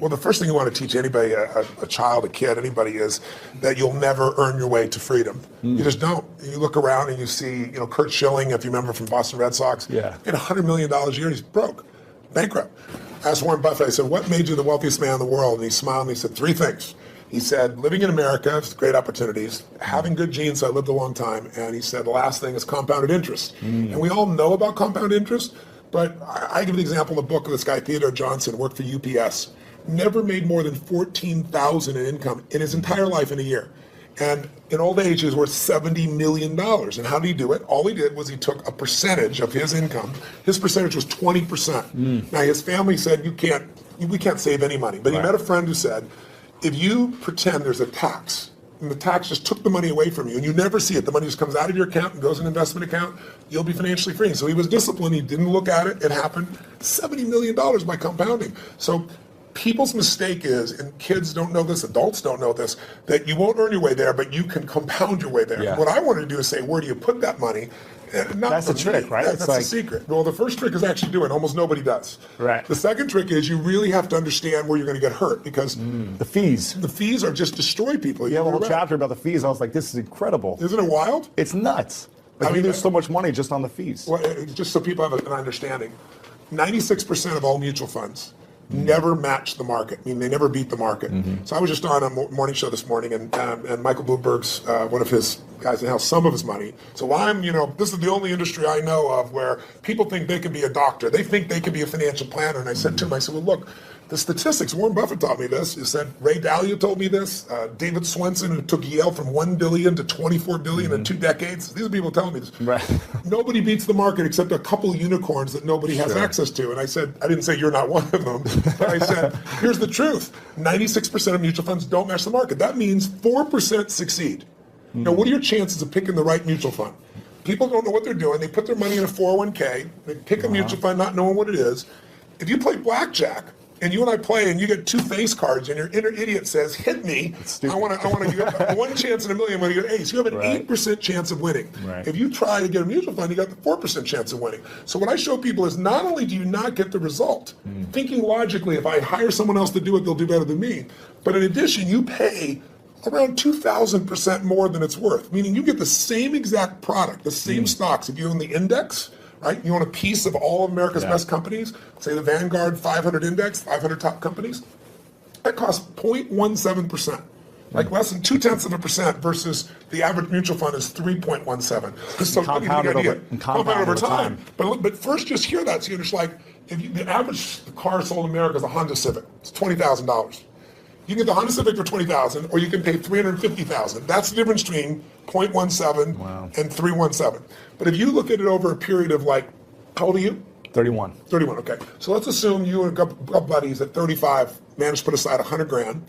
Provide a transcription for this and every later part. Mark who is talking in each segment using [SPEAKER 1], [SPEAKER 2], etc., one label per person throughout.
[SPEAKER 1] Well, the first thing you want to teach anybody, a child, a kid, anybody, is that you'll never earn your way to freedom. You just don't. You look around and you see, Kurt Schilling, if you remember from Boston Red Sox, made $100 million a year. He's broke, bankrupt. I asked Warren Buffett, I said, what made you the wealthiest man in the world? And he smiled and he said, 3 things. He said, living in America, great opportunities, having good genes, so I lived a long time. And he said, the last thing is compounded interest. And we all know about compound interest, but I give the example in the book of this guy, Theodore Johnson, worked for UPS, never made more than $14,000 in income in his entire life in a year. And in old age, he was worth $70 million. And how did he do it? All he did was he took a percentage of his income. His percentage was 20%. Now, his family said, we can't save any money. But he met a friend who said, if you pretend there's a tax, and the tax just took the money away from you, and you never see it, the money just comes out of your account and goes in an investment account, you'll be financially free. So he was disciplined. He didn't look at it. It happened. $70 million by compounding. So people's mistake is, and kids don't know this, adults don't know this, that you won't earn your way there, but you can compound your way there. Yeah. What I want to do is say, where do you put that money?
[SPEAKER 2] That's the trick, right?
[SPEAKER 1] That's the secret. Well, the first trick is actually doing. Almost nobody does.
[SPEAKER 2] Right.
[SPEAKER 1] The second trick is you really have to understand where you're going to get hurt, because
[SPEAKER 2] the fees.
[SPEAKER 1] The fees are just destroy people.
[SPEAKER 2] You have a whole chapter about the fees. I was like, this is incredible.
[SPEAKER 1] Isn't it wild?
[SPEAKER 2] It's nuts. You lose so much money just on the fees.
[SPEAKER 1] Well, just so people have an understanding, 96% of all mutual funds never match the market. I mean, they never beat the market. So I was just on a morning show this morning, and Michael Bloomberg's one of his guys that has some of his money. So this is the only industry I know of where people think they can be a doctor. They think they can be a financial planner. And I said to him, well, look, the statistics, Warren Buffett taught me this. He said, Ray Dalio told me this. David Swenson, who took Yale from $1 billion to $24 billion in 2 decades. These are people telling me this.
[SPEAKER 2] Right.
[SPEAKER 1] Nobody beats the market except a couple of unicorns that nobody has access to. And I said, I didn't say you're not one of them, but I said, here's the truth. 96% of mutual funds don't match the market. That means 4% succeed. Now, what are your chances of picking the right mutual fund? People don't know what they're doing. They put their money in a 401k. They pick a mutual fund not knowing what it is. If you play blackjack, and you and I play, and you get 2 face cards, and your inner idiot says, "Hit me! I want to get 1 chance in a million when you get ace." You have an 8% chance of winning.
[SPEAKER 2] Right.
[SPEAKER 1] If you try to get a mutual fund, you got the 4% chance of winning. So what I show people is not only do you not get the result, thinking logically, if I hire someone else to do it, they'll do better than me. But in addition, you pay around 2,000% more than it's worth. Meaning, you get the same exact product, the same stocks. If you own the index. Right? You own a piece of all of America's best companies, say the Vanguard 500 index, 500 top companies, that costs 0.17%, like less than 0.2% versus the average mutual fund is 3.17. So
[SPEAKER 2] compounded over time.
[SPEAKER 1] But first, just hear that. So you're just like, the average car sold in America is a Honda Civic. It's $20,000. You can get the Honda Civic for $20,000, or you can pay $350,000. That's the difference between 0.17 and 317. But if you look at it over a period of how old are you?
[SPEAKER 2] 31.
[SPEAKER 1] 31, okay. So let's assume you and a couple buddies at 35 managed to put aside $100,000,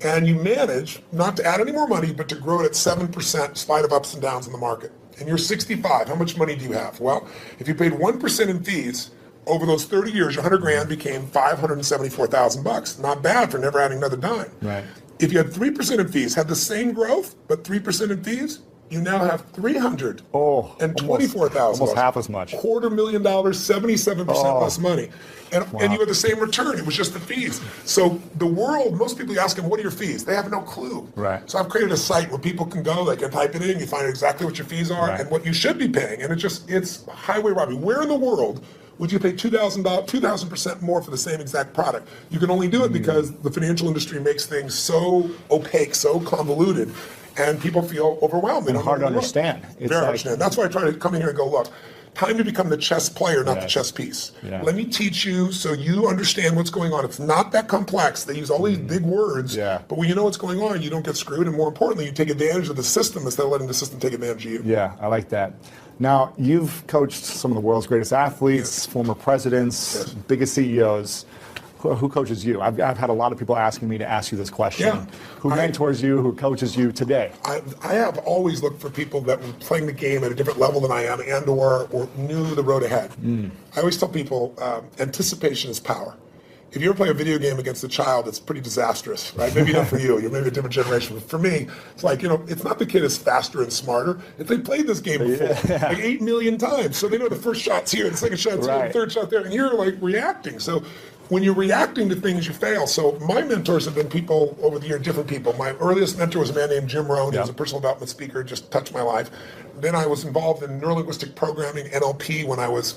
[SPEAKER 1] and you manage not to add any more money, but to grow it at 7% in spite of ups and downs in the market. And you're 65. How much money do you have? Well, if you paid 1% in fees, over those 30 years, your $100,000 became $574,000. Not bad for never adding another dime.
[SPEAKER 2] Right.
[SPEAKER 1] If you had 3% in fees, had the same growth, but 3% in fees, you now have $324,000.
[SPEAKER 2] Almost half as much.
[SPEAKER 1] $250,000, 77% less money. And you had the same return. It was just the fees. So the world, most people ask them, what are your fees? They have no clue.
[SPEAKER 2] Right.
[SPEAKER 1] So I've created a site where people can go, they can type it in, you find exactly what your fees are and what you should be paying. And it's highway robbery. Where in the world would you pay $2,000% more for the same exact product? You can only do it because the financial industry makes things so opaque, so convoluted, and people feel overwhelmed.
[SPEAKER 2] And hard to understand.
[SPEAKER 1] Very hard to understand. That's why I try to come in here and go, look, time to become the chess player, not the chess piece.
[SPEAKER 2] Yeah.
[SPEAKER 1] Let me teach you so you understand what's going on. It's not that complex. They use all these big words, but when you know what's going on, you don't get screwed, and more importantly, you take advantage of the system instead of letting the system take advantage of you.
[SPEAKER 2] Yeah, I like that. Now, you've coached some of the world's greatest athletes, former presidents, biggest CEOs. Who coaches you? I've had a lot of people asking me to ask you this question.
[SPEAKER 1] Yeah.
[SPEAKER 2] Who mentors you? Who coaches you today?
[SPEAKER 1] I have always looked for people that were playing the game at a different level than I am and or knew the road ahead. I always tell people anticipation is power. If you ever play a video game against a child, it's pretty disastrous, right? Maybe not for you. You're maybe a different generation. But for me, it's like, it's not the kid is faster and smarter. If they played this game before, like 8 million times. So they know the first shot's here, the second shot's here, the third shot there, and you're like reacting. So when you're reacting to things, you fail. So my mentors have been people over the year, different people. My earliest mentor was a man named Jim Rohn. He was a personal development speaker, just touched my life. Then I was involved in neurolinguistic programming, NLP, when I was,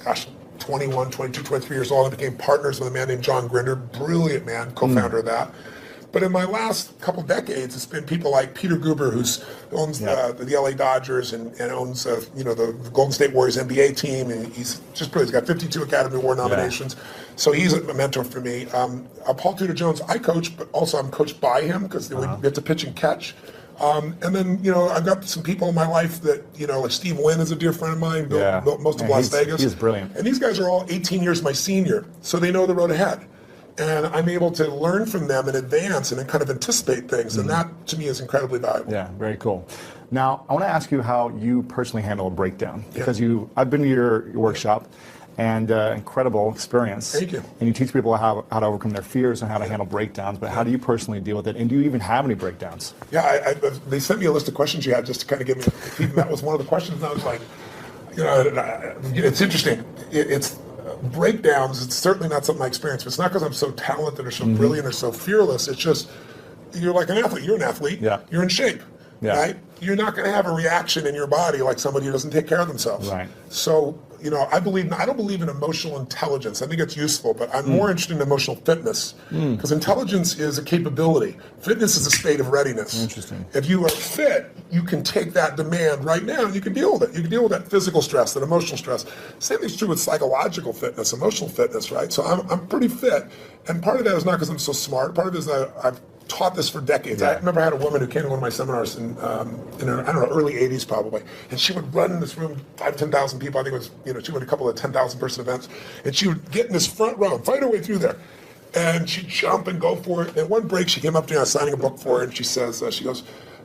[SPEAKER 1] 21, 22, 23 years old. I became partners with a man named John Grinder, brilliant man, co-founder of that. But in my last couple decades, it's been people like Peter Guber, who owns the LA Dodgers and owns the Golden State Warriors NBA team, and he's just brilliant. He's got 52 Academy Award nominations, so he's a mentor for me. Paul Tudor Jones, I coach, but also I'm coached by him because we get to pitch and catch. And then, I've got some people in my life that, like Steve Wynn is a dear friend of mine, built most of Las Vegas.
[SPEAKER 2] He's brilliant.
[SPEAKER 1] And these guys are all 18 years my senior, so they know the road ahead. And I'm able to learn from them in advance and then kind of anticipate things. And that, to me, is incredibly valuable.
[SPEAKER 2] Yeah, very cool. Now, I want to ask you how you personally handle a breakdown. Because I've been to your workshop, and incredible experience.
[SPEAKER 1] Thank you.
[SPEAKER 2] And you teach people how to overcome their fears and how to handle breakdowns. But how do you personally deal with it? And do you even have any breakdowns?
[SPEAKER 1] Yeah, they sent me a list of questions you had just to kind of give me a feedback. That was one of the questions. And I was like, it's interesting. It's breakdowns, it's certainly not something I experience. It's not because I'm so talented or so brilliant or so fearless. It's just, you're like an athlete. You're an athlete.
[SPEAKER 2] Yeah.
[SPEAKER 1] You're in shape.
[SPEAKER 2] Yeah.
[SPEAKER 1] Right? You're not going to have a reaction in your body like somebody who doesn't take care of themselves.
[SPEAKER 2] Right.
[SPEAKER 1] So, I don't believe in emotional intelligence. I think it's useful, but I'm more interested in emotional fitness, because intelligence is a capability. Fitness is a state of readiness.
[SPEAKER 2] Interesting.
[SPEAKER 1] If you are fit, you can take that demand right now and you can deal with it. You can deal with that physical stress, that emotional stress. Same thing's true with psychological fitness, emotional fitness, right? So I'm pretty fit, and part of that is not because I'm so smart. Part of it is I've taught this for decades. I remember I had a woman who came to one of my seminars in early 80s probably, and she would run in this room, 10,000 people. I think it was, she went a couple of 10,000 person events, and she would get in this front row and fight her way through there. And she'd jump and go for it. And at one break, she came up to me, I was signing a book for her, and she says, she goes,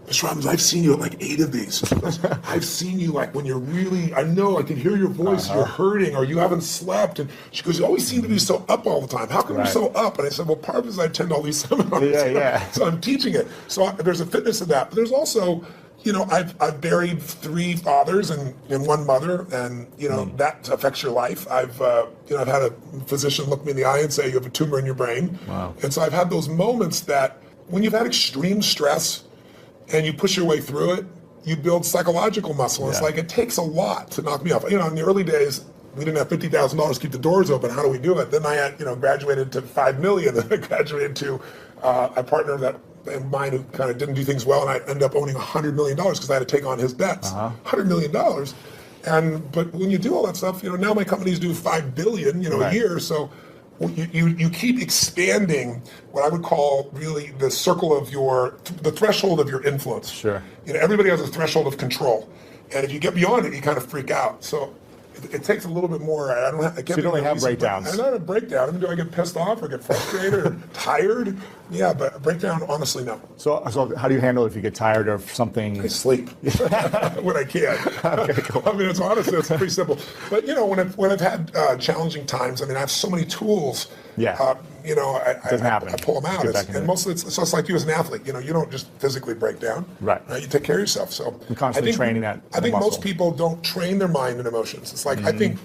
[SPEAKER 1] Mr. Robbins, I've seen you at like 8 of these. She goes, I've seen you like when you're really, I know, I can hear your voice, you're hurting, or you haven't slept. And she goes, you always seem to be so up all the time. How come you're so up? And I said, well, part of it is I attend all these seminars. So I'm teaching it. So there's a fitness in that. But there's also, I've buried 3 fathers and 1 mother, and that affects your life. I've had a physician look me in the eye and say you have a tumor in your brain. Wow. And so I've had those moments that when you've had extreme stress and you push your way through it, you build psychological muscle. It's like it takes a lot to knock me off. In the early days, we didn't have $50,000 to keep the doors open. How do we do it? Then I had, graduated to $5 million. Then I graduated to a partner of mine who kind of didn't do things well, and I ended up owning $100 million because I had to take on his debts. $100 million. But when you do all that stuff, now my companies do $5 billion, a year. So you keep expanding what I would call really the circle of the threshold of your influence.
[SPEAKER 2] Sure.
[SPEAKER 1] Everybody has a threshold of control, and if you get beyond it, you kind of freak out. So it takes a little bit more. I can't.
[SPEAKER 2] So you don't really have breakdowns.
[SPEAKER 1] I don't have a breakdown. Do I get pissed off or get frustrated or tired? Yeah, but a breakdown, honestly, no.
[SPEAKER 2] So how do you handle it if you get tired of something?
[SPEAKER 1] I sleep when I can.
[SPEAKER 2] Okay, cool.
[SPEAKER 1] I mean, it's pretty simple. But when I've had challenging times, I have so many tools.
[SPEAKER 2] Yeah.
[SPEAKER 1] I pull them out. And mostly it's just like you as an athlete. You don't just physically break down.
[SPEAKER 2] Right.
[SPEAKER 1] You take care of yourself. So
[SPEAKER 2] you're constantly training that.
[SPEAKER 1] I think most people don't train their mind and emotions. It's like I think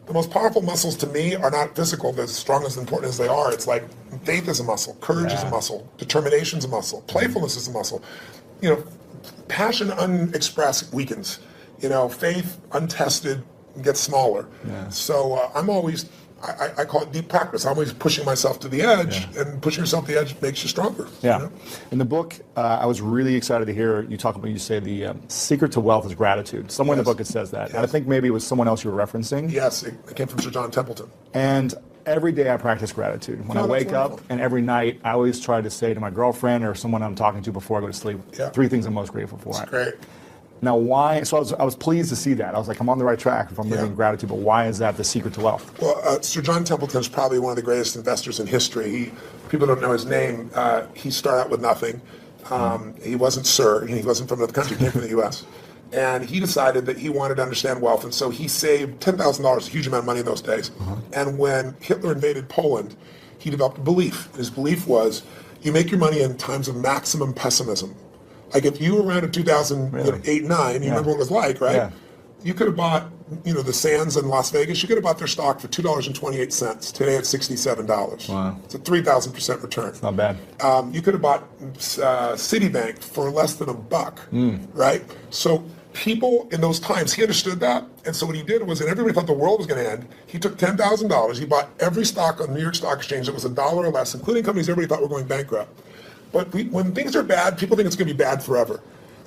[SPEAKER 1] the most powerful muscles to me are not physical, as strong as important as they are. It's like faith is a muscle, courage is a muscle, determination is a muscle, playfulness is a muscle. Passion unexpressed weakens. Faith untested gets smaller. Yeah. So I'm always, I call it deep practice. I'm always pushing myself to the edge, and pushing yourself to the edge makes you stronger.
[SPEAKER 2] Yeah. In the book, I was really excited to hear you talk about, you say the secret to wealth is gratitude. Somewhere in the book it says that. And I think maybe it was someone else you were referencing.
[SPEAKER 1] Yes, it came from Sir John Templeton.
[SPEAKER 2] And every day I practice gratitude. When I wake up, and every night I always try to say to my girlfriend or someone I'm talking to before I go to sleep, 3 things I'm most grateful for.
[SPEAKER 1] That's great.
[SPEAKER 2] Now, why? So I was pleased to see that. I was like, I'm on the right track if I'm living in gratitude, but why is that the secret to wealth?
[SPEAKER 1] Well, Sir John Templeton is probably one of the greatest investors in history. People don't know his name. He started out with nothing. He wasn't Sir. He wasn't from another country. He came from the U.S. And he decided that he wanted to understand wealth, and so he saved $10,000, a huge amount of money in those days. And when Hitler invaded Poland, he developed a belief. His belief was, you make your money in times of maximum pessimism. Like if you were around in 2008, 9, you remember what it was like, right? Yeah. You could have bought the Sands in Las Vegas, you could have bought their stock for $2.28. Today it's $67.
[SPEAKER 2] Wow.
[SPEAKER 1] It's a 3,000% return.
[SPEAKER 2] It's not bad.
[SPEAKER 1] You could have bought Citibank for less than $1, right? So people in those times, he understood that. And so what he did was, and everybody thought the world was going to end, he took $10,000, he bought every stock on the New York Stock Exchange that was $1 or less, including companies everybody thought were going bankrupt. But when things are bad, people think it's going to be bad forever.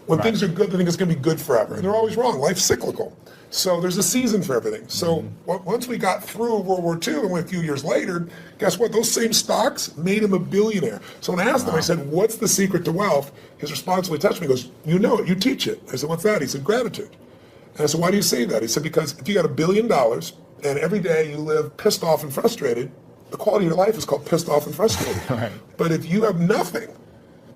[SPEAKER 1] When things are good, they think it's going to be good forever. And they're always wrong. Life's cyclical. So there's a season for everything. So once we got through World War II and went a few years later, guess what? Those same stocks made him a billionaire. So when I asked him, I said, what's the secret to wealth? His response when he touched me, he goes, you know it, you teach it. I said, what's that? He said, gratitude. And I said, why do you say that? He said, because if you got $1 billion and every day you live pissed off and frustrated, the quality of your life is called pissed off and frustrated.
[SPEAKER 2] Right.
[SPEAKER 1] But if you have nothing,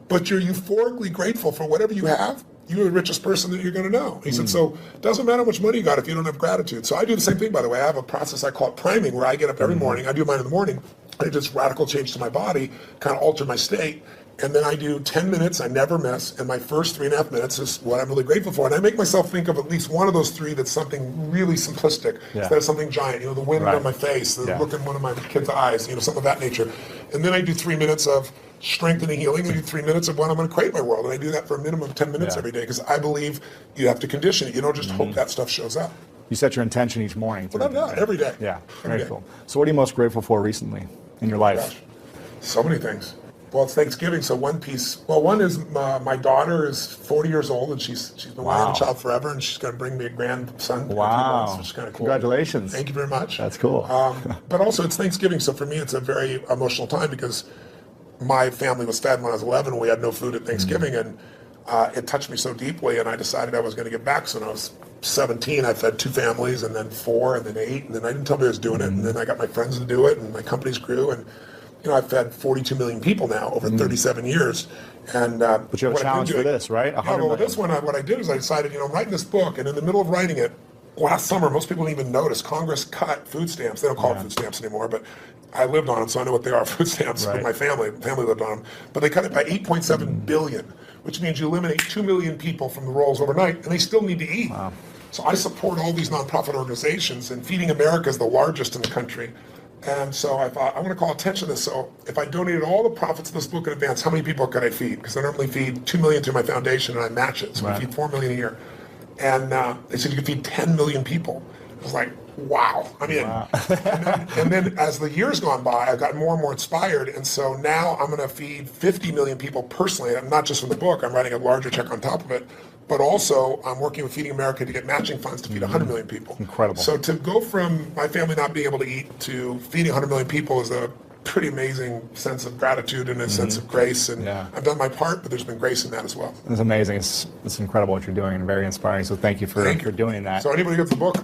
[SPEAKER 1] but you're euphorically grateful for whatever you have, you're the richest person that you're going to know. He said, so it doesn't matter how much money you got if you don't have gratitude. So I do the same thing, by the way. I have a process I call it priming, where I get up every morning. I do mine in the morning. I do this radical change to my body, kind of alter my state. And then I do 10 minutes, I never miss. And my first 3.5 minutes is what I'm really grateful for. And I make myself think of at least one of those three that's something really simplistic instead of something giant. The wind on my face, the look in one of my kids' eyes, something of that nature. And then I do 3 minutes of strengthening, healing, and do 3 minutes of what I'm going to create my world. And I do that for a minimum of 10 minutes every day, because I believe you have to condition it. You don't just hope that stuff shows up.
[SPEAKER 2] You set your intention each morning.
[SPEAKER 1] Well, no, every day.
[SPEAKER 2] Yeah,
[SPEAKER 1] every
[SPEAKER 2] very
[SPEAKER 1] day.
[SPEAKER 2] cool. So what are you most grateful for recently in your life?
[SPEAKER 1] Gosh, so many things. Well, it's Thanksgiving, so one piece. Well, one is my daughter is 40 years old, and she's been wanting a child forever, and she's going to bring me a grandson in a few months, which is kind of cool.
[SPEAKER 2] Congratulations.
[SPEAKER 1] Thank you very much.
[SPEAKER 2] That's cool.
[SPEAKER 1] But also, it's Thanksgiving, so for me, it's a very emotional time, because my family was fed when I was 11, and we had no food at Thanksgiving, and it touched me so deeply, and I decided I was going to give back. So when I was 17, I fed 2 families, and then 4, and then 8, and then I didn't tell me I was doing it, and then I got my friends to do it, and my companies grew, and I've fed 42 million people now over 37 years. And
[SPEAKER 2] but you have a challenge for this, right?
[SPEAKER 1] Well, this one, what I did is I decided, I'm writing this book, and in the middle of writing it, last summer, most people didn't even notice, Congress cut food stamps. They don't call it food stamps anymore, but I lived on them, so I know what they are, food stamps, with my family. Family lived on them. But they cut it by 8.7 billion, which means you eliminate 2 million people from the rolls overnight, and they still need to eat.
[SPEAKER 2] Wow.
[SPEAKER 1] So I support all these nonprofit organizations, and Feeding America is the largest in the country. And so I thought, I want to call attention to this. So if I donated all the profits of this book in advance, how many people could I feed? Because I normally feed 2 million through my foundation, and I match it. So I feed 4 million a year. And they said you could feed 10 million people. I was like, wow. I mean, and then as the years gone by, I've gotten more and more inspired. And so now I'm going to feed 50 million people personally. And not just from the book. I'm writing a larger check on top of it. But also, I'm working with Feeding America to get matching funds to feed 100 million people.
[SPEAKER 2] Incredible.
[SPEAKER 1] So to go from my family not being able to eat to feeding 100 million people is a pretty amazing sense of gratitude and a sense of grace. And I've done my part, but there's been grace in that as well.
[SPEAKER 2] It's amazing. It's incredible what you're doing, and very inspiring. So thank you for doing that.
[SPEAKER 1] So anybody gets the book,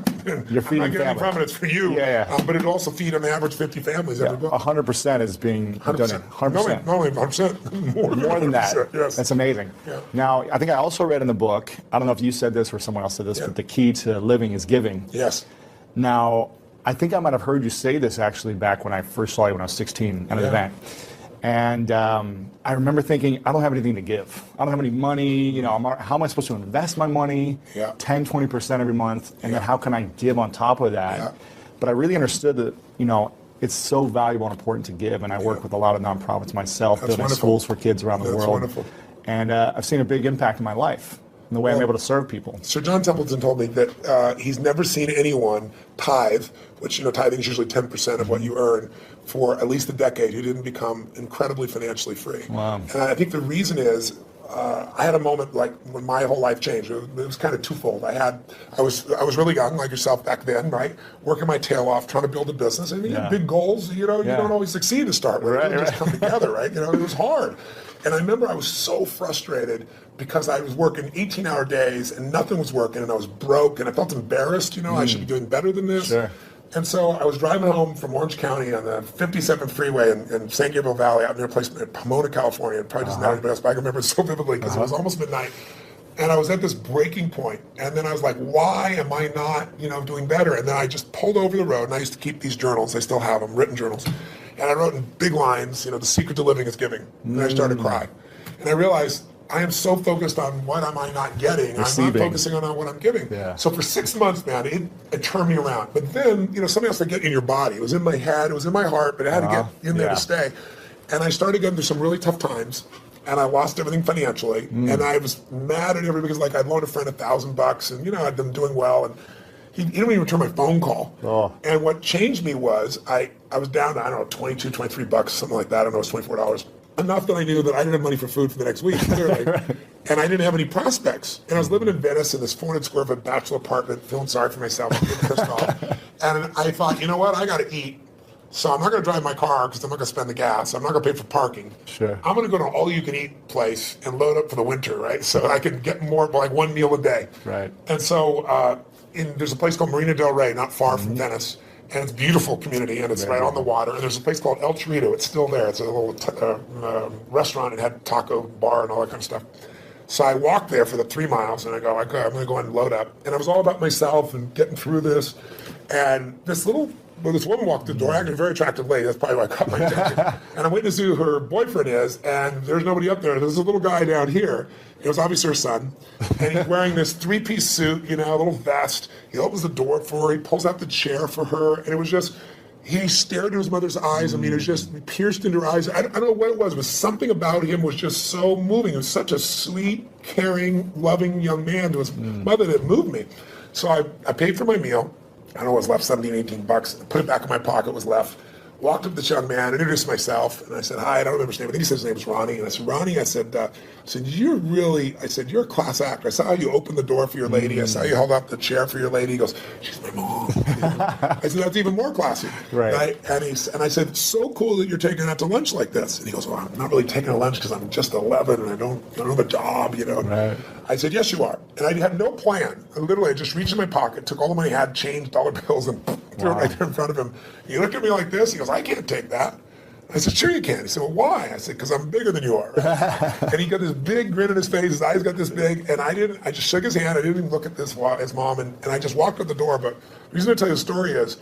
[SPEAKER 2] you're feeding
[SPEAKER 1] I'm not getting any profits for you. But it'll also feed on average 50 families every book.
[SPEAKER 2] 100% is being donated. 100%.
[SPEAKER 1] Not only 100%,
[SPEAKER 2] more than that.
[SPEAKER 1] Yes.
[SPEAKER 2] That's amazing.
[SPEAKER 1] Yeah.
[SPEAKER 2] Now, I think I also read in the book, I don't know if you said this or someone else said this, but the key to living is giving.
[SPEAKER 1] Yes.
[SPEAKER 2] Now, I think I might have heard you say this actually back when I first saw you when I was 16 at an event. And I remember thinking, I don't have anything to give. I don't have any money. How am I supposed to invest my money? 10, 20% every month. And then how can I give on top of that? But I really understood that, it's so valuable and important to give. And I work with a lot of nonprofits myself, building schools for kids around the world.
[SPEAKER 1] That's wonderful.
[SPEAKER 2] And I've seen a big impact in my life, in the way I'm able to serve people.
[SPEAKER 1] Sir John Templeton told me that he's never seen anyone tithe, which, tithing is usually 10% of what you earn, for at least a decade, who didn't become incredibly financially free.
[SPEAKER 2] Wow.
[SPEAKER 1] And I think the reason is, I had a moment like when my whole life changed. It was kind of twofold. I was really young, like yourself back then, right? Working my tail off, trying to build a business. And you have big goals, you don't always succeed to start with. It doesn't just come together, right? It was hard. And I remember I was so frustrated because I was working 18-hour days and nothing was working, and I was broke, and I felt embarrassed. I should be doing better than this.
[SPEAKER 2] Sure.
[SPEAKER 1] And so I was driving home from Orange County on the 57th freeway in San Gabriel Valley, out near a place in Pomona, California. It probably doesn't matter anybody else, but I remember it so vividly because it was almost midnight. And I was at this breaking point. And then I was like, why am I not, doing better? And then I just pulled over the road, and I used to keep these journals. I still have them, written journals. And I wrote in big lines, the secret to living is giving. And I started to cry. And I realized I am so focused on what am I not getting.
[SPEAKER 2] Receiving.
[SPEAKER 1] I'm not focusing on what I'm giving.
[SPEAKER 2] Yeah.
[SPEAKER 1] So for 6 months, man, it turned me around. But then, something else to get in your body. It was in my head, it was in my heart, but it had to get in there to stay. And I started getting through some really tough times. And I lost everything financially. And I was mad at everybody because I'd loaned a friend $1,000 and, I'd been doing well. And he didn't even return my phone call. Oh. And what changed me was I was down to, I don't know, 22, 23 bucks, something like that. I don't know, it was $24. Enough that I knew that I didn't have money for food for the next week, clearly. And I didn't have any prospects. And I was living in Venice in this 400 square foot bachelor apartment, feeling sorry for myself, getting pissed off. And I thought, you know what, I got to eat. So I'm not going to drive my car because I'm not going to spend the gas. I'm not going to pay for parking.
[SPEAKER 2] Sure.
[SPEAKER 1] I'm going to go to an all-you-can-eat place and load up for the winter, right? So I can get more, like one meal a day.
[SPEAKER 2] Right.
[SPEAKER 1] And so there's a place called Marina del Rey, not far from Venice. And it's a beautiful community, and it's right on the water. And there's a place called El Chorito. It's still there. It's a little restaurant. It had taco bar and all that kind of stuff. So I walked there for the 3 miles, and I go, okay, I'm going to go and load up. And it was all about myself and getting through this. And this woman walked the door, actually a very attractive lady. That's probably why I caught my attention. And I went to see who her boyfriend is, and there's nobody up there. There's a little guy down here. It was obviously her son. And he's wearing this 3-piece suit, a little vest. He opens the door for her. He pulls out the chair for her. And it was just, he stared into his mother's eyes. I mean, it was just pierced into her eyes. I don't know what it was, but something about him was just so moving. He was such a sweet, caring, loving young man to his mother that moved me. So I paid for my meal. I don't know what was left, 17, 18 bucks. Put it back in my pocket, what was left. Walked up to this young man, introduced myself, and I said, hi, I don't remember his name. I think he said his name was Ronnie. And I said, Ronnie, I said, you're a class actor. I saw how you opened the door for your lady. I saw how you held up the chair for your lady. He goes, she's my mom. I said, that's even more classy.
[SPEAKER 2] Right.
[SPEAKER 1] And I said, it's so cool that you're taking her out to lunch like this. And he goes, well, I'm not really taking her lunch because I'm just 11 and I don't have a job,
[SPEAKER 2] Right.
[SPEAKER 1] I said, yes, you are. And I had no plan. I just reached in my pocket, took all the money I had, changed dollar bills, and threw it right there in front of him. He looked at me like this. He goes, I can't take that. I said, sure you can. He said, well, why? I said, because I'm bigger than you are. And he got this big grin on his face. His eyes got this big. And I just shook his hand. I didn't even look at his mom. And I just walked out the door. But the reason I tell you the story is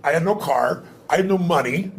[SPEAKER 1] I had no car. I had no money.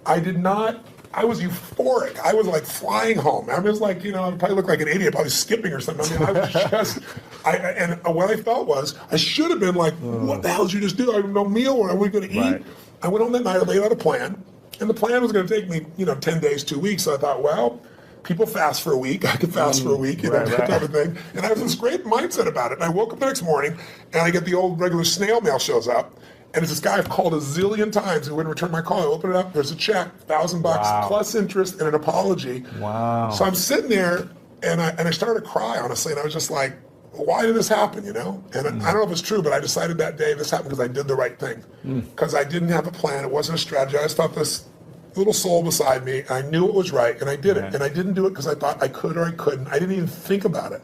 [SPEAKER 1] I was euphoric. I was like flying home. I was like, I probably looked like an idiot, probably skipping or something. I mean, I was just, and what I felt was, I should have been like, what the hell did you just do? I have no meal. What are we going to eat? Right. I went home that night, I laid out a plan. And the plan was going to take me, 10 days, 2 weeks. So I thought, well, people fast for a week. I could fast for a week, that type of thing. And I have this great mindset about it. And I woke up the next morning, and I get the old regular snail mail shows up. And it's this guy I've called a zillion times who wouldn't return my call. I open it up, there's a check, $1,000 plus interest and an apology.
[SPEAKER 2] Wow.
[SPEAKER 1] So I'm sitting there, and I started to cry, honestly. And I was just like, why did this happen, And I don't know if it's true, but I decided that day this happened because I did the right thing. Because I didn't have a plan. It wasn't a strategy. I just thought this little soul beside me. I knew it was right, and I did it. And I didn't do it because I thought I could or I couldn't. I didn't even think about it.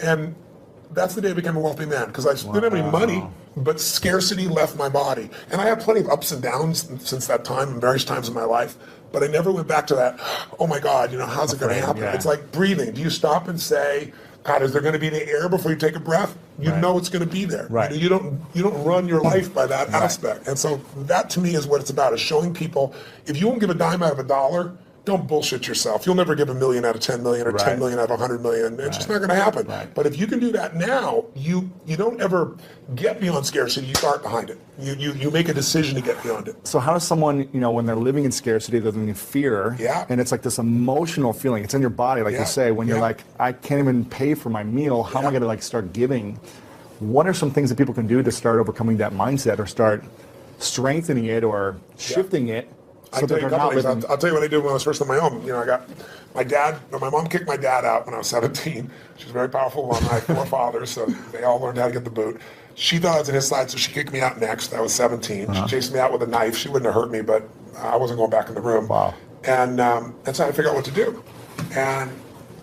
[SPEAKER 1] And that's the day I became a wealthy man, because I didn't have any money, but scarcity left my body. And I had plenty of ups and downs since that time in various times in my life, but I never went back to that, oh my God, how's it going to happen? Yeah. It's like breathing. Do you stop and say, God, is there going to be any air before you take a breath? You know it's going to be there.
[SPEAKER 2] Right.
[SPEAKER 1] You don't run your life by that aspect. And so that to me is what it's about, is showing people, if you won't give a dime out of $1, don't bullshit yourself. You'll never give $1 million out of 10 million or 10 million out of 100 million. It's just not going to happen.
[SPEAKER 2] Right.
[SPEAKER 1] But if you can do that now, you don't ever get beyond scarcity. You start behind it. You make a decision to get beyond it.
[SPEAKER 2] So how does someone, when they're living in scarcity, they're living in fear, and it's like this emotional feeling. It's in your body, like you say, when you're like, I can't even pay for my meal. How am I going to start giving? What are some things that people can do to start overcoming that mindset, or start strengthening it, or shifting it?
[SPEAKER 1] I'll tell you a couple things. I'll tell you what I did when I was first on my own. I got my mom kicked my dad out when I was 17. She was a very powerful woman. I had 4 fathers, so they all learned how to get the boot. She thought I was on his side, so she kicked me out next. I was 17. She chased me out with a knife. She wouldn't have hurt me, but I wasn't going back in the room.
[SPEAKER 2] Wow.
[SPEAKER 1] And that's how I figured out what to do. And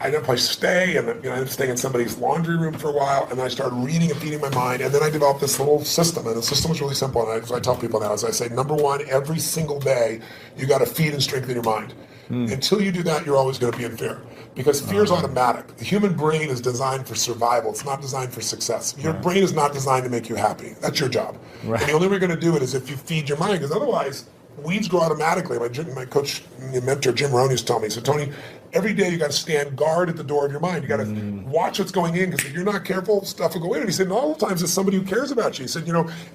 [SPEAKER 1] I didn't place to stay, and I ended up staying in somebody's laundry room for a while, and then I started reading and feeding my mind, and then I developed this little system, and the system was really simple, and I tell people now, as I say, number one, every single day, you got to feed and strengthen your mind. Until you do that, you're always going to be in fear, because fear is automatic. The human brain is designed for survival. It's not designed for success. Your brain is not designed to make you happy. That's your job. Right. And the only way you're going to do it is if you feed your mind, because otherwise, weeds grow automatically. My coach, mentor Jim Rohn used to tell me, so Tony, every day you got to stand guard at the door of your mind. You got to watch what's going in, because if you're not careful, stuff will go in. And he said, all the times it's somebody who cares about you. He said,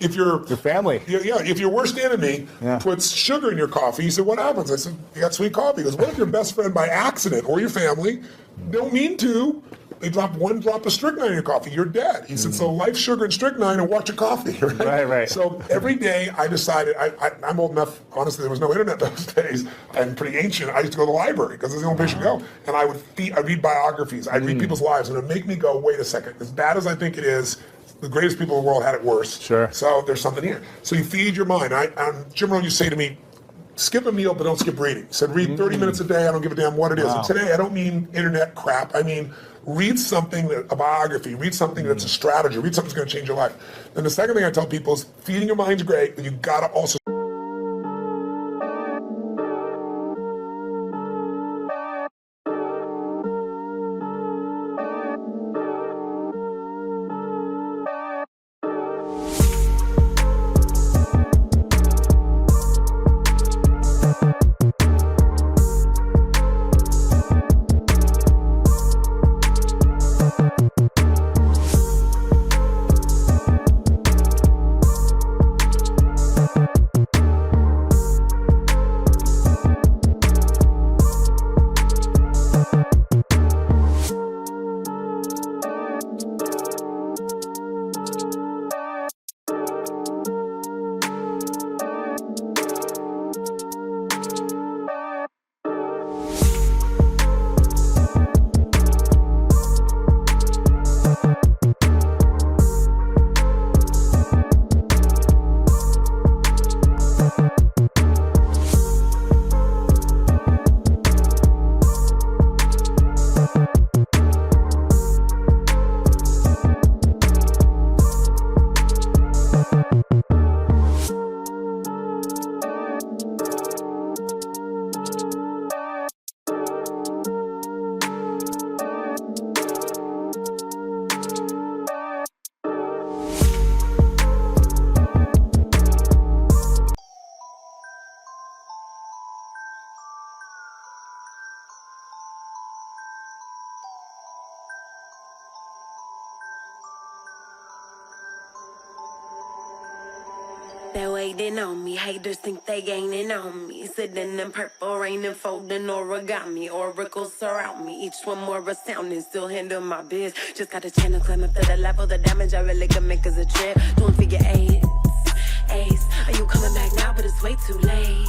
[SPEAKER 1] if your
[SPEAKER 2] family,
[SPEAKER 1] if your worst enemy puts sugar in your coffee, he said, what happens? I said, you got sweet coffee. He goes, what if your best friend by accident, or your family, don't mean to, they drop one drop of strychnine in your coffee, you're dead. He said, so life, sugar, and strychnine, and watch your coffee, right?
[SPEAKER 2] Right.
[SPEAKER 1] So every day I decided, I'm old enough, honestly, there was no internet those days. I'm pretty ancient. I used to go to the library, because it's the only place you go. And I'd read biographies, I'd read people's lives, and it'd make me go, wait a second, as bad as I think it is, the greatest people in the world had it worse.
[SPEAKER 2] Sure.
[SPEAKER 1] So there's something here. So you feed your mind. Jim Rohn used to say to me, skip a meal, but don't skip reading. He said, read 30 minutes a day, I don't give a damn what it is.
[SPEAKER 2] Wow.
[SPEAKER 1] And today, I don't mean internet crap. I mean, read something, a biography, read something that's a strategy, read something that's going to change your life. And the second thing I tell people is, feeding your mind's great, but you got to also
[SPEAKER 3] They're waiting on me, haters think they gaining on me. Sitting in purple rain and folding origami. Oracles surround me, each one more astounding. Still handle my biz, just got a channel climb up to the level. The damage I really can make is a trip. Don't figure eight, ace. Are you coming back now? But it's way too late.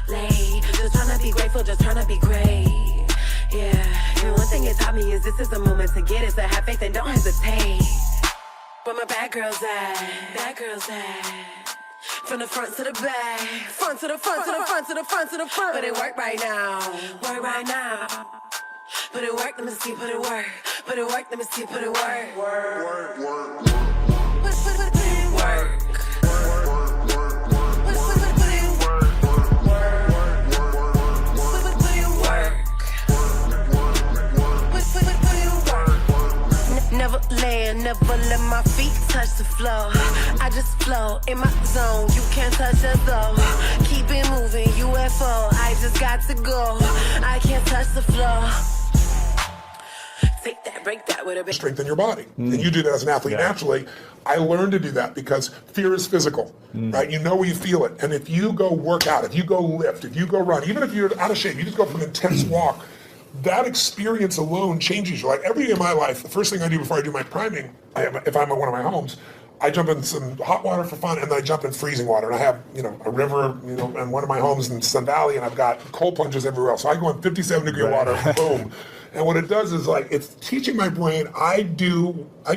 [SPEAKER 3] Just tryna be grateful, just tryna be great. Yeah, and one thing it taught me is this is the moment to get it. So have faith and don't hesitate. Where my bad girls at? Bad girls at? From the front to the back, front to the front, to the front, to the front, to the front. But it work right now, work right now. Put it work, let me see, put it work. Put it work, let me see, put it work. Work. Put it work. Put it work. Never land, never let my feet touch the floor. I just flow in my zone, you can't touch us though. Keep it moving, UFO, I just got to go. I can't touch the floor. Take that, break that with a bit.
[SPEAKER 1] Strengthen your body. And you do that as an athlete naturally. I learned to do that because fear is physical, right? You know where you feel it. And if you go work out, if you go lift, if you go run, even if you're out of shape, you just go for an intense walk, that experience alone changes you. Like every day of my life, the first thing I do before I do my priming, if I'm at one of my homes, I jump in some hot water for fun, and then I jump in freezing water. And I have, a river, in one of my homes in Sun Valley, and I've got cold plunges everywhere else. So I go in 57-degree water, boom. And what it does is it's teaching my brain, I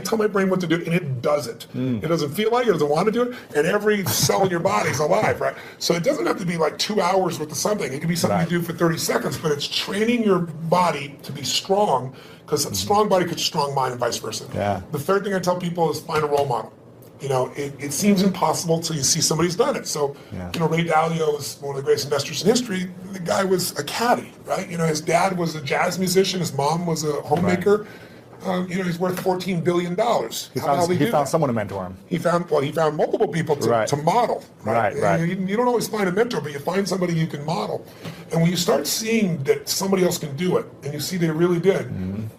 [SPEAKER 1] tell my brain what to do, and it does it. It doesn't feel like it, doesn't want to do it, and every cell in your body is alive, right? So it doesn't have to be 2 hours worth of something. It can be something you do for 30 seconds, but it's training your body to be strong, because a strong body creates a strong mind and vice versa.
[SPEAKER 2] Yeah.
[SPEAKER 1] The third thing I tell people is find a role model. It seems impossible until you see somebody who's done it. So, Ray Dalio is one of the greatest investors in history. The guy was a caddy, right? His dad was a jazz musician. His mom was a homemaker. He's worth $14 billion.
[SPEAKER 2] He found someone to mentor him.
[SPEAKER 1] He found multiple people to model.
[SPEAKER 2] Right.
[SPEAKER 1] You don't always find a mentor, but you find somebody you can model. And when you start seeing that somebody else can do it, and you see they really did,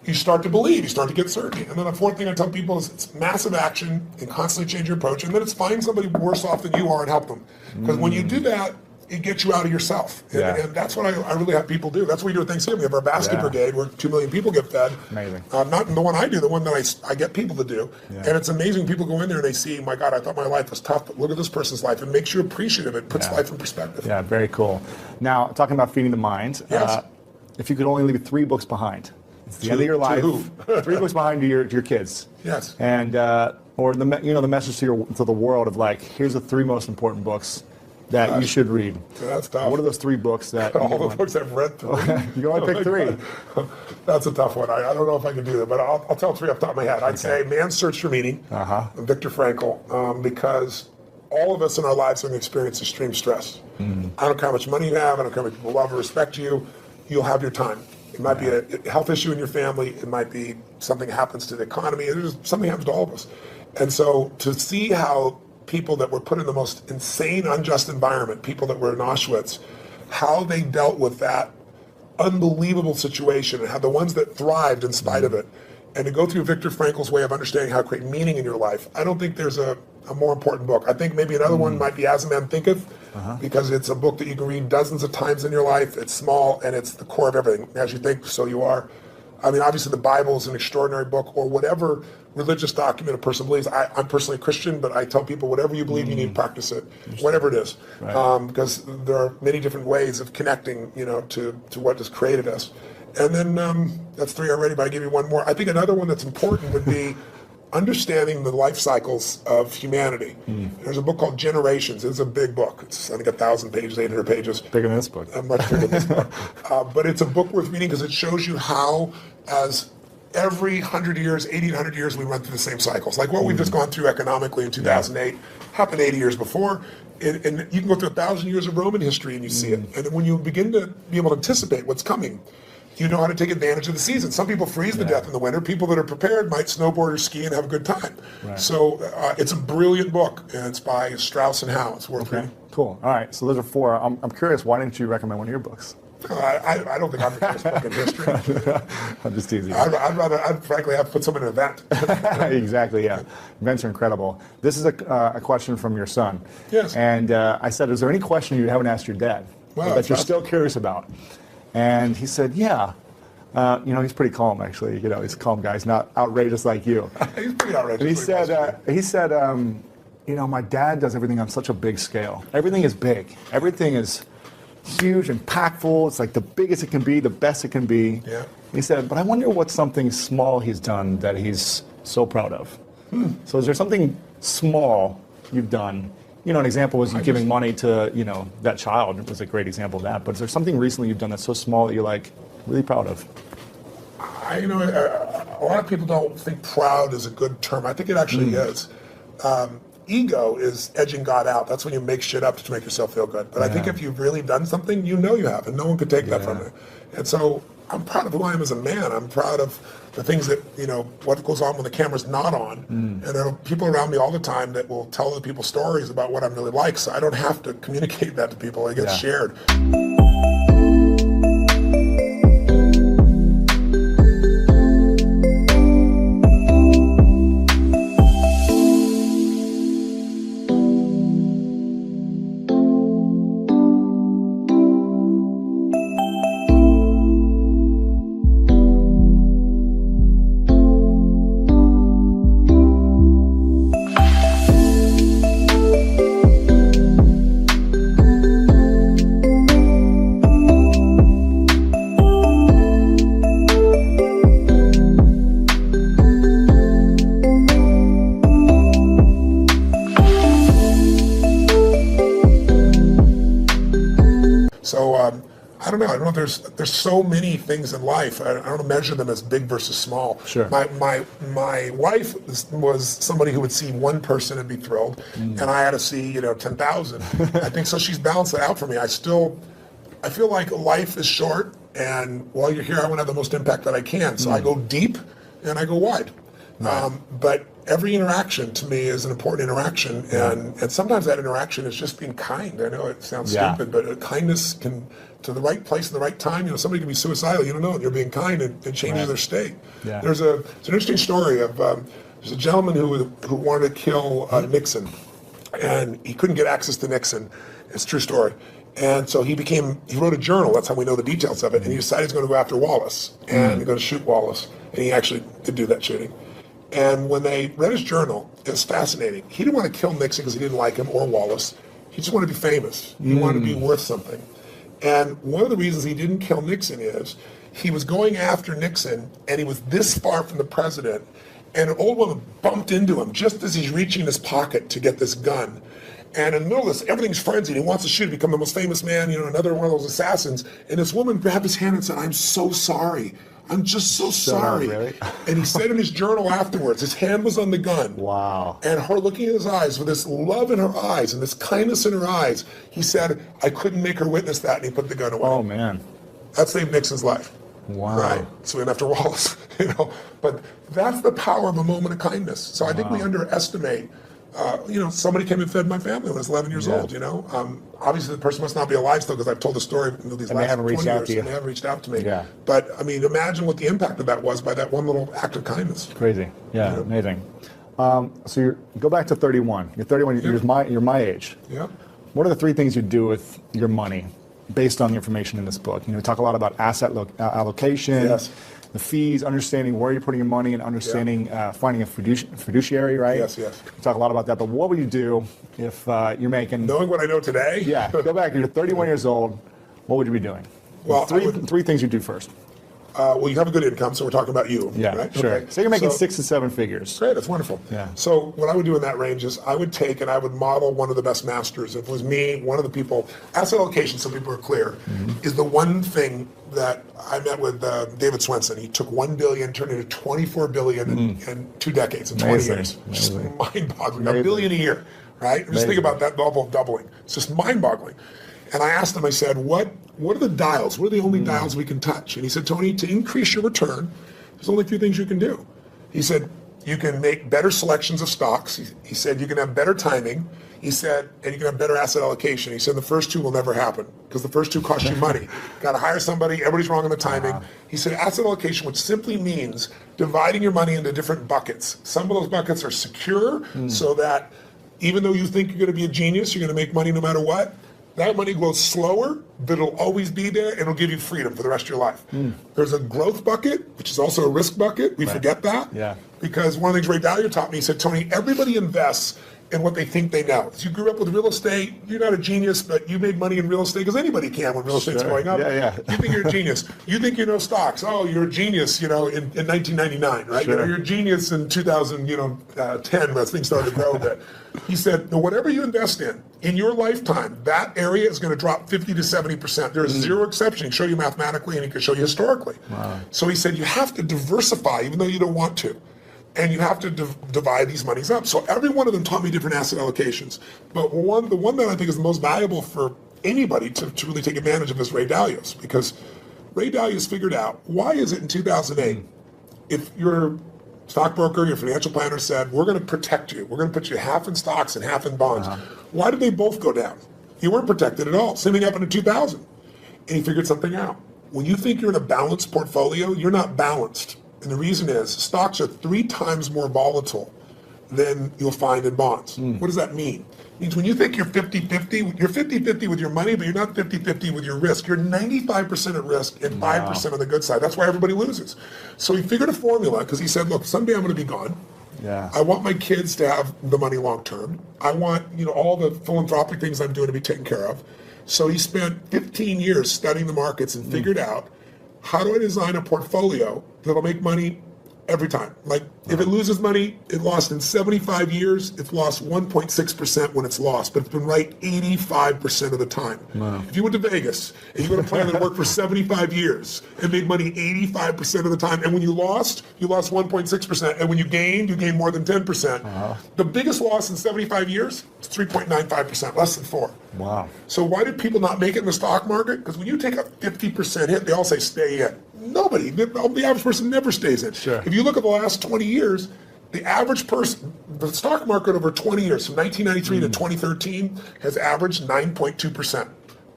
[SPEAKER 1] you start to believe, you start to get certainty. And then the fourth thing I tell people is it's massive action and constantly change your approach. And then it's find somebody worse off than you are and help them. Because when you do that, it gets you out of yourself. And that's what I really have people do. That's what we do at Thanksgiving. We have our basket brigade where 2 million people get fed.
[SPEAKER 2] Amazing.
[SPEAKER 1] Not the one I do, the one that I get people to do. And it's amazing. People go in there and they see, my God, I thought my life was tough, but look at this person's life. It makes you appreciative. It puts life in perspective.
[SPEAKER 2] Yeah, very cool. Now, talking about feeding the mind, if you could only leave 3 books behind, it's the end of your life. 3 books behind to your kids.
[SPEAKER 1] Yes.
[SPEAKER 2] And or the message to the world of like, here's the 3 most important books that you should read.
[SPEAKER 1] That's tough.
[SPEAKER 2] What are those 3 books that...
[SPEAKER 1] All the books I've read through.
[SPEAKER 2] You can only pick 3.
[SPEAKER 1] That's a tough one. I don't know if I can do that, but I'll tell 3 off the top of my head. I'd say Man's Search for Meaning, Viktor Frankl, because all of us in our lives are going to experience extreme stress. I don't care how much money you have, I don't care how much people love or respect you, you'll have your time. It might be a health issue in your family, it might be something happens to the economy, something happens to all of us. And so to see how people that were put in the most insane, unjust environment, people that were in Auschwitz, how they dealt with that unbelievable situation and how the ones that thrived in spite of it, and to go through Viktor Frankl's way of understanding how to create meaning in your life. I don't think there's a more important book. I think maybe another one might be As a Man Thinketh, because it's a book that you can read dozens of times in your life. It's small and it's the core of everything. As you think, so you are. I mean, obviously the Bible is an extraordinary book, or whatever religious document a person believes. I'm personally a Christian, but I tell people whatever you believe, you need to practice it, whatever it is. Because there are many different ways of connecting, to what has created us. And then that's 3 already, but I give you one more. I think another one that's important would be understanding the life cycles of humanity. There's a book called Generations. It's a big book. It's, I think, 1,000 pages, 800 pages.
[SPEAKER 2] Bigger than this book.
[SPEAKER 1] Much bigger than this book. But it's a book worth reading because it shows you how, as every 100 years, 80, 100 years, we run through the same cycles. Like what we've just gone through economically in 2008 happened 80 years before. And you can go through 1,000 years of Roman history and you see it. And then when you begin to be able to anticipate what's coming, you know how to take advantage of the season. Some people freeze to death in the winter. People that are prepared might snowboard or ski and have a good time. So it's a brilliant book, and it's by Strauss and Howe. It's worth reading.
[SPEAKER 2] Cool. All right, so those are 4. I'm curious, why didn't you recommend one of your books?
[SPEAKER 1] I don't think I'm the best book in history.
[SPEAKER 2] I'm just teasing.
[SPEAKER 1] I'd frankly have put some in an event.
[SPEAKER 2] Exactly, yeah. Events are incredible. This is a question from your son.
[SPEAKER 1] Yes.
[SPEAKER 2] And I said, is there any question you haven't asked your dad that you're still curious about? And he said, yeah. He's pretty calm, actually. He's a calm guy. He's not outrageous like you.
[SPEAKER 1] He's pretty outrageous.
[SPEAKER 2] And he said, my dad does everything on such a big scale. Everything is big. Everything is huge, impactful. It's like the biggest it can be, the best it can be.
[SPEAKER 1] Yeah.
[SPEAKER 2] He said, but I wonder what's something small he's done that he's so proud of. So is there something small you've done? An example was you giving money to, that child. It was a great example of that. But is there something recently you've done that's so small that you're like really proud of?
[SPEAKER 1] A lot of people don't think proud is a good term. I think it actually is. Ego is edging God out. That's when you make shit up to make yourself feel good. But I think if you've really done something, you have, and no one could take that from you. And so I'm proud of who I am as a man. I'm proud of the things that, what goes on when the camera's not on. And there are people around me all the time that will tell other people stories about what I'm really like. So I don't have to communicate that to people. It gets shared. I don't know. There's so many things in life. I don't measure them as big versus small.
[SPEAKER 2] Sure.
[SPEAKER 1] My wife was somebody who would see one person and be thrilled, and I had to see 10,000. I think so. She's balanced it out for me. I feel like life is short, and while you're here, I want to have the most impact that I can. So I go deep and I go wide. But every interaction to me is an important interaction, and sometimes that interaction is just being kind. I know it sounds stupid, but kindness can, to the right place at the right time. You know, somebody can be suicidal, you don't know, and you're being kind, and it changes their state. Yeah. It's an interesting story of there's a gentleman who wanted to kill Nixon, and he couldn't get access to Nixon. It's a true story. And so he wrote a journal, that's how we know the details of it, and he decided he's going to go after Wallace, and he's going to shoot Wallace, and he actually did do that shooting. And when they read his journal, it was fascinating. He didn't want to kill Nixon because he didn't like him or Wallace. He just wanted to be famous. He wanted to be worth something. And one of the reasons he didn't kill Nixon is he was going after Nixon, and he was this far from the president, and an old woman bumped into him just as he's reaching in his pocket to get this gun. And in the middle of this, everything's frenzied. He wants to shoot, become the most famous man, you know, another one of those assassins. And this woman grabbed his hand and said, "I'm so sorry. I'm just so sorry."
[SPEAKER 2] Really?
[SPEAKER 1] And he said in his journal afterwards, his hand was on the gun.
[SPEAKER 2] Wow.
[SPEAKER 1] And her looking in his eyes with this love in her eyes and this kindness in her eyes, he said, "I couldn't make her witness that," and he put the gun away.
[SPEAKER 2] Oh, man.
[SPEAKER 1] That saved Nixon's life.
[SPEAKER 2] Wow.
[SPEAKER 1] Right. So we went after Wallace, you know. But that's the power of a moment of kindness. So I think we underestimate. You know, somebody came and fed my family when I was 11 years old, you know. Obviously, the person must not be alive still because I've told the story these
[SPEAKER 2] and
[SPEAKER 1] last
[SPEAKER 2] 20
[SPEAKER 1] years.
[SPEAKER 2] To you.
[SPEAKER 1] And they haven't reached out to me.
[SPEAKER 2] Yeah.
[SPEAKER 1] But, I mean, imagine what the impact of that was by that one little act of kindness.
[SPEAKER 2] Crazy. Yeah, amazing. So go back to 31. You're 31, you're my age.
[SPEAKER 1] Yeah.
[SPEAKER 2] What are the 3 things you do with your money based on the information in this book? You know, we talk a lot about asset allocation.
[SPEAKER 1] Yes.
[SPEAKER 2] The fees, understanding where you're putting your money, and understanding finding a fiduciary, right?
[SPEAKER 1] Yes.
[SPEAKER 2] We talk a lot about that, but what would you do if you're making...
[SPEAKER 1] Knowing what I know today?
[SPEAKER 2] Yeah, go back, you're 31 years old, what would you be doing?
[SPEAKER 1] Well,
[SPEAKER 2] three things you do first.
[SPEAKER 1] Well, you have a good income, so we're talking about you.
[SPEAKER 2] Yeah,
[SPEAKER 1] right?
[SPEAKER 2] sure.
[SPEAKER 1] Okay.
[SPEAKER 2] So you're making 6 to 7 figures.
[SPEAKER 1] Great, that's wonderful.
[SPEAKER 2] Yeah.
[SPEAKER 1] So what I would do in that range is I would take and I would model one of the best masters. If it was me, one of the people, asset allocation, so people are clear, is the one thing that I met with David Swenson. He took $1 billion, turned it into $24 billion in 2 decades, in 20 years. Just mind-boggling. $1 billion a year, right? Just think about that level of doubling. It's just mind-boggling. And I asked him, I said, what are the dials? What are the only dials we can touch? And he said, "Tony, to increase your return, there's only 2 things you can do." He said, "You can make better selections of stocks." He said, "You can have better timing." He said, "And you can have better asset allocation." He said, "The first 2 will never happen because the first 2 cost you money. Got to hire somebody. Everybody's wrong on the timing." He said, "Asset allocation, which simply means dividing your money into different buckets. Some of those buckets are secure so that even though you think you're going to be a genius, you're going to make money no matter what. That money grows slower, but it'll always be there, and it'll give you freedom for the rest of your life." There's a growth bucket, which is also a risk bucket. We forget that.
[SPEAKER 2] Yeah.
[SPEAKER 1] Because one of the things Ray Dalio taught me, he said, "Tony, everybody invests in what they think they know. If you grew up with real estate, you're not a genius, but you made money in real estate because anybody can when real estate's going up. You think you're a genius. You think you know stocks. Oh, you're a genius, you know, in 1999, right? You know, you're a genius in 2010 when things started to grow a bit." He said, "No, whatever you invest in your lifetime, that area is going to drop 50 to 70%. There's zero exception. He can show you mathematically and he can show you historically." So he said, you have to diversify even though you don't want to. And you have to divide these monies up. So every one of them taught me different asset allocations. But the one that I think is the most valuable for anybody to really take advantage of is Ray Dalio's, because Ray Dalio's figured out, why is it in 2008, if your stockbroker, your financial planner said, "We're going to protect you. We're going to put you half in stocks and half in bonds." Why did they both go down? You weren't protected at all. Same thing happened in 2000. And he figured something out. When you think you're in a balanced portfolio, you're not balanced. And the reason is stocks are 3 times more volatile than you'll find in bonds. What does that mean? It means when you think you're 50-50, you're 50-50 with your money, but you're not 50-50 with your risk. You're 95% at risk and 5% on the good side. That's why everybody loses. So he figured a formula because he said, "Look, someday I'm going to be gone. I want my kids to have the money long term. I want, you know, all the philanthropic things I'm doing to be taken care of." So he spent 15 years studying the markets and figured out, how do I design a portfolio that'll make money every time? Like, if it loses money, it lost in 75 years, it's lost 1.6% when it's lost, but it's been right 85% of the time. If you went to Vegas and you got a plan that worked for 75 years and made money 85% of the time, and when you lost 1.6%, and when you gained more than 10%. The biggest loss in 75 years is 3.95%, less than 4.
[SPEAKER 2] Wow.
[SPEAKER 1] So why did people not make it in the stock market? Because when you take a 50% hit, they all say stay in. Nobody. The average person never stays in.
[SPEAKER 2] Sure.
[SPEAKER 1] If you look at the last 20 years, the average person, the stock market over 20 years, from 1993 to 2013, has averaged 9.2%.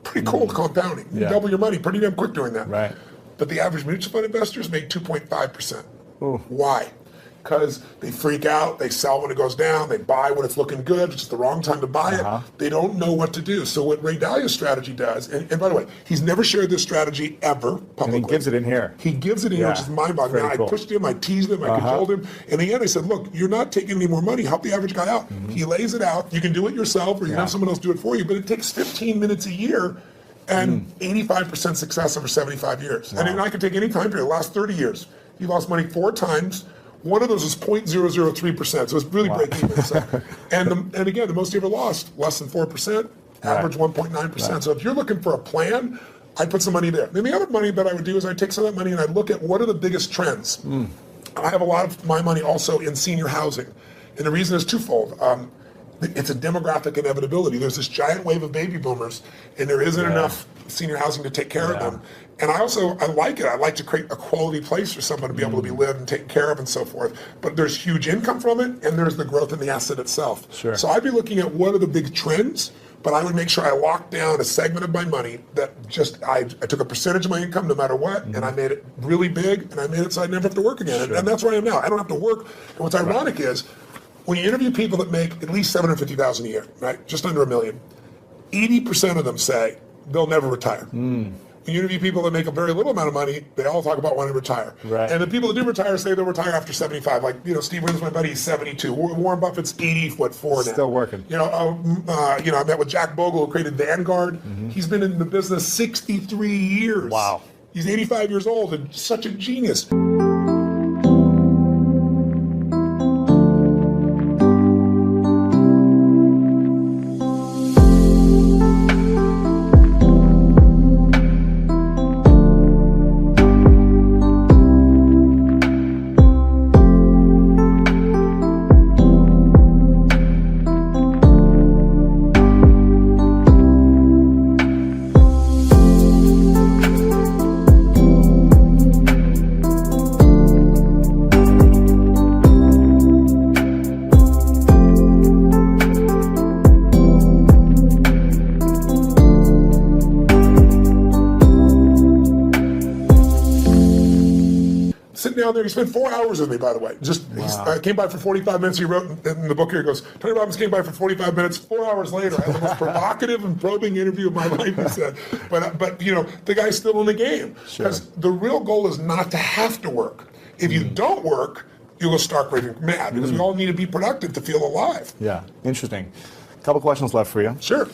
[SPEAKER 1] Pretty cool compounding. You double your money pretty damn quick doing that.
[SPEAKER 2] Right.
[SPEAKER 1] But the average mutual fund investors made 2.5%. Why? Because they freak out, they sell when it goes down, they buy when it's looking good, it's just the wrong time to buy it. They don't know what to do. So what Ray Dalio's strategy does, and by the way, he's never shared this strategy ever publicly.
[SPEAKER 2] And he gives it in here.
[SPEAKER 1] He gives it in here, which is mind-boggling. Now,
[SPEAKER 2] Cool.
[SPEAKER 1] I pushed him, I teased him, I cajoled him. In the end, I said, look, you're not taking any more money. Help the average guy out. He lays it out. You can do it yourself, or you can have someone else do it for you, but it takes 15 minutes a year and 85% success over 75 years. Wow. And I could take any time period, the last 30 years. He lost money 4 times. One of those was 0.003%, so it's really break even. So, and again, the most he ever lost, less than 4%, average 1.9%. Right. So if you're looking for a plan, I'd put some money there. Then the other money that I would do is I'd take some of that money and I'd look at what are the biggest trends. I have a lot of my money also in senior housing. And the reason is twofold. It's a demographic inevitability. There's this giant wave of baby boomers, and there isn't enough senior housing to take care of them. And I like it. I like to create a quality place for someone to be able to be lived and taken care of and so forth. But there's huge income from it, and there's the growth in the asset itself.
[SPEAKER 2] Sure.
[SPEAKER 1] So I'd be looking at what are the big trends, but I would make sure I locked down a segment of my money that just, I took a percentage of my income no matter what, and I made it really big, and I made it so I never have to work again. And that's where I am now. I don't have to work. And what's ironic is, when you interview people that make at least $750,000 a year, right, just under $1 million, 80% of them say they'll never retire. When you interview people that make a very little amount of money, they all talk about wanting to retire. Right. And the people that do retire say they'll retire after 75. Like, Steve Williams, my buddy, he's 72. Warren Buffett's 84 now.
[SPEAKER 2] Still working.
[SPEAKER 1] I met with Jack Bogle, who created Vanguard. He's been in the business 63 years.
[SPEAKER 2] Wow.
[SPEAKER 1] He's 85 years old and such a genius. Down there, he spent 4 hours with me, by the way. He came by for 45 minutes. He wrote in the book here, he goes, Tony Robbins came by for 45 minutes. 4 hours later, I had the most provocative and probing interview of my life, he said. But the guy's still in the game. Because the real goal is not to have to work. If you don't work, you'll go stark raving mad, because we all need to be productive to feel alive.
[SPEAKER 2] Yeah, interesting. A couple questions left for you.
[SPEAKER 1] Sure.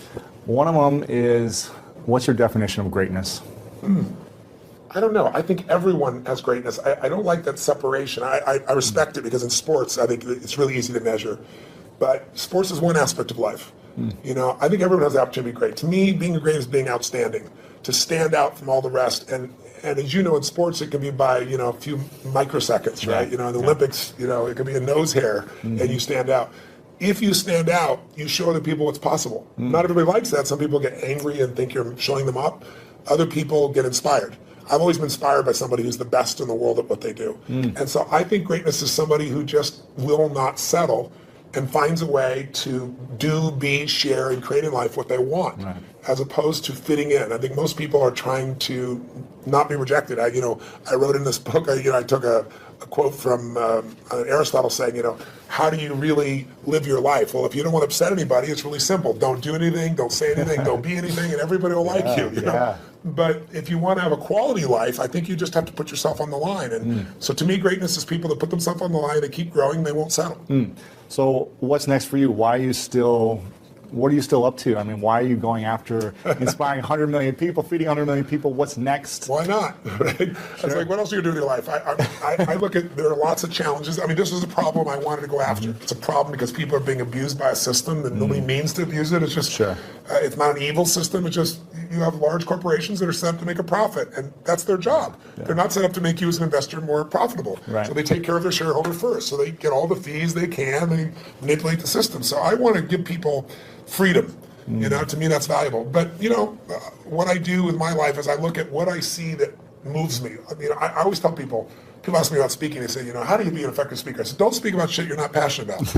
[SPEAKER 2] One of them is, what's your definition of greatness?
[SPEAKER 1] I don't know. I think everyone has greatness. I don't like that separation. I respect it, because in sports, I think it's really easy to measure. But sports is one aspect of life. I think everyone has the opportunity to be great. To me, being great is being outstanding, to stand out from all the rest. And as you know, in sports, it can be by, a few microseconds, right? In the Olympics, it could be a nose hair and you stand out. If you stand out, you show other people what's possible. Not everybody likes that. Some people get angry and think you're showing them up. Other people get inspired. I've always been inspired by somebody who's the best in the world at what they do. And so I think greatness is somebody who just will not settle and finds a way to do, be, share, and create in life what they want, as opposed to fitting in. I think most people are trying to not be rejected. I wrote in this book, I took a quote from Aristotle saying, how do you really live your life? Well, if you don't want to upset anybody, it's really simple. Don't do anything, don't say anything, don't be anything, and everybody will like you. But if you want to have a quality life, I think you just have to put yourself on the line. And so to me, greatness is people that put themselves on the line, they keep growing, they won't settle.
[SPEAKER 2] So what's next for you? What are you still up to? I mean, why are you going after inspiring 100 million people, feeding 100 million people? What's next?
[SPEAKER 1] Why not? Right? It's like, what else are you going to do with your life? I look at, there are lots of challenges. I mean, this is a problem I wanted to go after. It's a problem because people are being abused by a system that nobody means to abuse it. It's just, it's not an evil system. It's just, you have large corporations that are set up to make a profit, and that's their job. They're not set up to make you as an investor more profitable. So they take care of their shareholder first. So they get all the fees they can. They manipulate the system. So I want to give people freedom. To me, that's valuable. But, what I do with my life is I look at what I see that moves me. I mean, I always tell people ask me about speaking, they say, how do you be an effective speaker? I said, don't speak about shit you're not passionate about.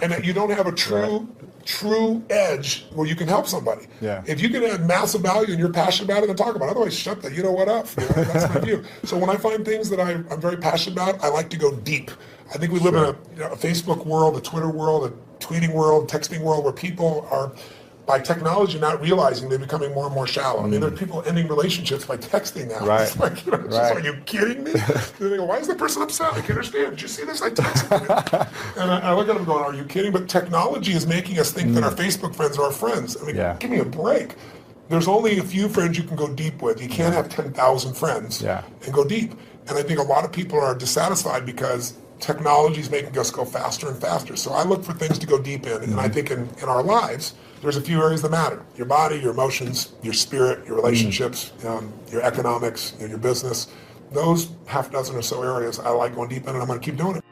[SPEAKER 1] And that you don't have a true edge where you can help somebody.
[SPEAKER 2] Yeah.
[SPEAKER 1] If you can add massive value and you're passionate about it, then talk about it. Otherwise, shut the what up. That's my view. So when I find things that I'm very passionate about, I like to go deep. I think we live in a Facebook world, a Twitter world, a tweeting world, texting world where people are, by technology, not realizing they're becoming more and more shallow. I mean, there are people ending relationships by texting now.
[SPEAKER 2] Right.
[SPEAKER 1] It's like, are you kidding me? They go, why is the person upset? I can't understand. Did you see this? I texted you. And I look at them going, are you kidding? But technology is making us think that our Facebook friends are our friends. I mean, give me a break. There's only a few friends you can go deep with. You can't have 10,000 friends and go deep. And I think a lot of people are dissatisfied because technology is making us go faster and faster. So I look for things to go deep in. And I think in our lives, there's a few areas that matter. Your body, your emotions, your spirit, your relationships, your economics, your business. Those half dozen or so areas I like going deep in, and I'm going to keep doing it.